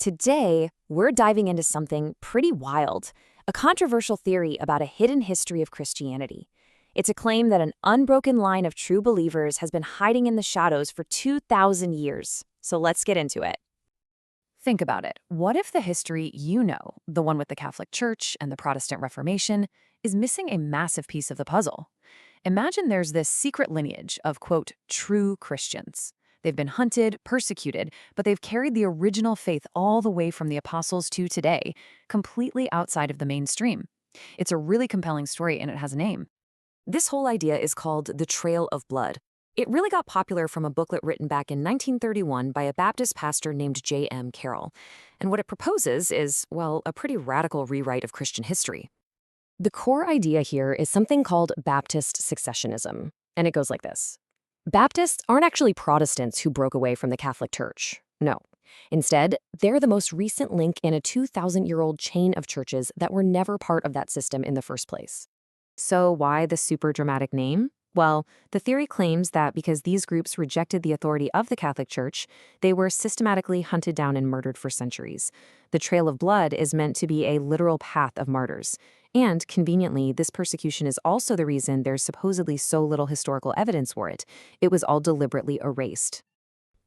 Today, we're diving into something pretty wild, a controversial theory about a hidden history of Christianity. It's a claim that an unbroken line of true believers has been hiding in the shadows for 2,000 years. So let's get into it. Think about it. What if the history you know, the one with the Catholic Church and the Protestant Reformation, is missing a massive piece of the puzzle? Imagine there's this secret lineage of, quote, true Christians. They've been hunted, persecuted, but they've carried the original faith all the way from the apostles to today, completely outside of the mainstream. It's a really compelling story, and it has a name. This whole idea is called the Trail of Blood. It really got popular from a booklet written back in 1931 by a Baptist pastor named J.M. Carroll. And what it proposes is, well, a pretty radical rewrite of Christian history. The core idea here is something called Baptist Successionism, and it goes like this. Baptists aren't actually Protestants who broke away from the Catholic Church. No. Instead, they're the most recent link in a 2,000-year-old chain of churches that were never part of that system in the first place. So why the super dramatic name? Well, the theory claims that because these groups rejected the authority of the Catholic Church, they were systematically hunted down and murdered for centuries. The Trail of Blood is meant to be a literal path of martyrs. And, conveniently, this persecution is also the reason there's supposedly so little historical evidence for it. It was all deliberately erased.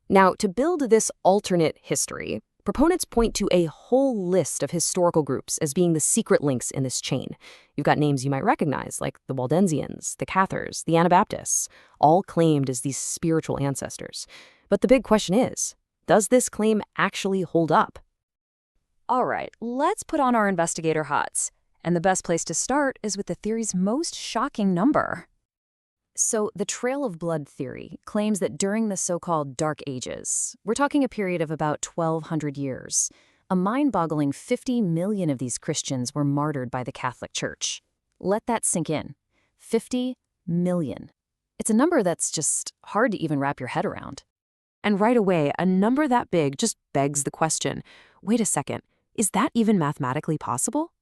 Now, to build this alternate history, proponents point to a whole list of historical groups as being the secret links in this chain. You've got names you might recognize, like the Waldensians, the Cathars, the Anabaptists, all claimed as these spiritual ancestors. But the big question is, does this claim actually hold up? All right, let's put on our investigator hats. And the best place to start is with the theory's most shocking number. So, the Trail of Blood theory claims that during the so-called Dark Ages, we're talking a period of about 1,200 years, a mind-boggling 50 million of these Christians were martyred by the Catholic Church. Let that sink in. 50 million. It's a number that's just hard to even wrap your head around. And right away, a number that big just begs the question, wait a second, is that even mathematically possible?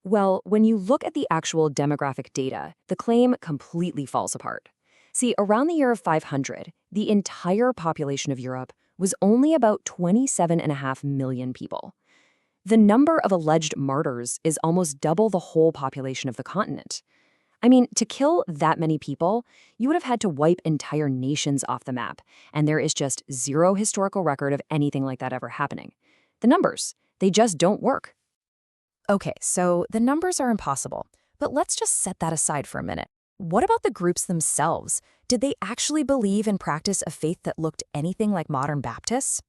Well, when you look at the actual demographic data, the claim completely falls apart. See, around the year of 500, the entire population of Europe was only about 27.5 million people. The number of alleged martyrs is almost double the whole population of the continent. I mean, to kill that many people, you would have had to wipe entire nations off the map, and there is just zero historical record of anything like that ever happening. The numbers, they just don't work. Okay, so the numbers are impossible, but let's just set that aside for a minute. What about the groups themselves? Did they actually believe and practice a faith that looked anything like modern Baptists?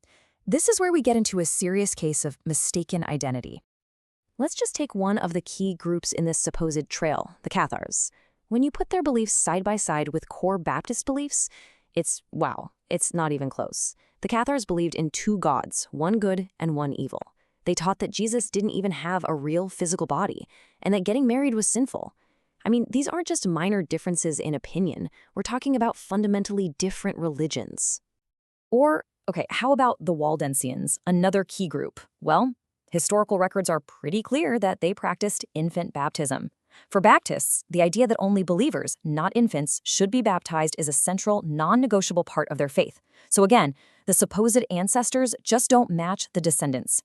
This is where we get into a serious case of mistaken identity. Let's just take one of the key groups in this supposed trail, the Cathars. When you put their beliefs side by side with core Baptist beliefs, it's not even close. The Cathars believed in two gods, one good and one evil. They taught that Jesus didn't even have a real physical body, and that getting married was sinful. I mean, these aren't just minor differences in opinion. We're talking about fundamentally different religions. Or, okay, how about the Waldensians, another key group? Well, historical records are pretty clear that they practiced infant baptism. For Baptists, the idea that only believers, not infants, should be baptized is a central, non-negotiable part of their faith. So again, the supposed ancestors just don't match the descendants.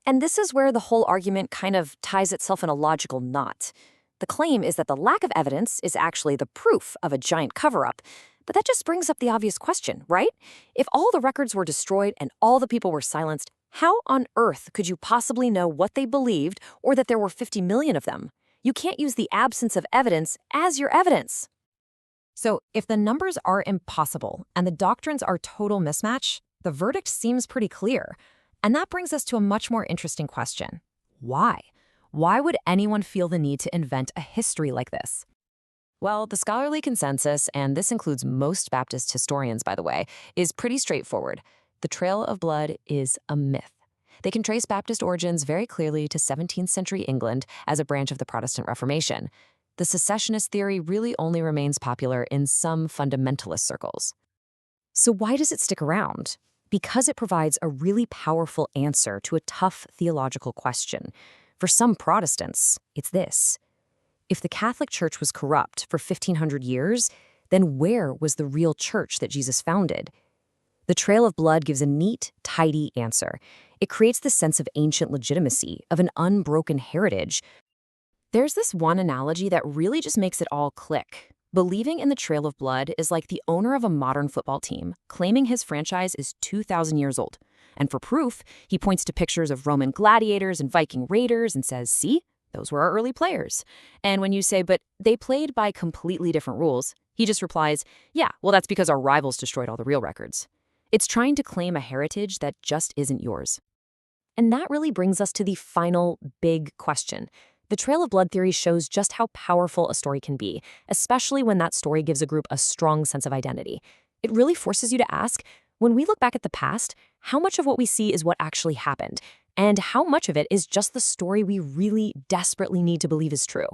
And this is where the whole argument kind of ties itself in a logical knot. The claim is that the lack of evidence is actually the proof of a giant cover-up. But that just brings up the obvious question, right? If all the records were destroyed and all the people were silenced, how on earth could you possibly know what they believed or that there were 50 million of them? You can't use the absence of evidence as your evidence. So if the numbers are impossible and the doctrines are total mismatch, the verdict seems pretty clear. And that brings us to a much more interesting question. Why? Why would anyone feel the need to invent a history like this? Well, the scholarly consensus, and this includes most Baptist historians, by the way, is pretty straightforward. The Trail of Blood is a myth. They can trace Baptist origins very clearly to 17th century England as a branch of the Protestant Reformation. The secessionist theory really only remains popular in some fundamentalist circles. So why does it stick around? Because it provides a really powerful answer to a tough theological question. For some Protestants, it's this. If the Catholic Church was corrupt for 1,500 years, then where was the real church that Jesus founded? The Trail of Blood gives a neat, tidy answer. It creates this sense of ancient legitimacy, of an unbroken heritage. There's this one analogy that really just makes it all click. Believing in the Trail of Blood is like the owner of a modern football team claiming his franchise is 2,000 years old. And for proof, he points to pictures of Roman gladiators and Viking raiders and says, see, those were our early players. And when you say, but they played by completely different rules, he just replies, yeah, well, that's because our rivals destroyed all the real records. It's trying to claim a heritage that just isn't yours. And that really brings us to the final big question. The Trail of Blood theory shows just how powerful a story can be, especially when that story gives a group a strong sense of identity. It really forces you to ask, when we look back at the past, how much of what we see is what actually happened, and how much of it is just the story we really desperately need to believe is true?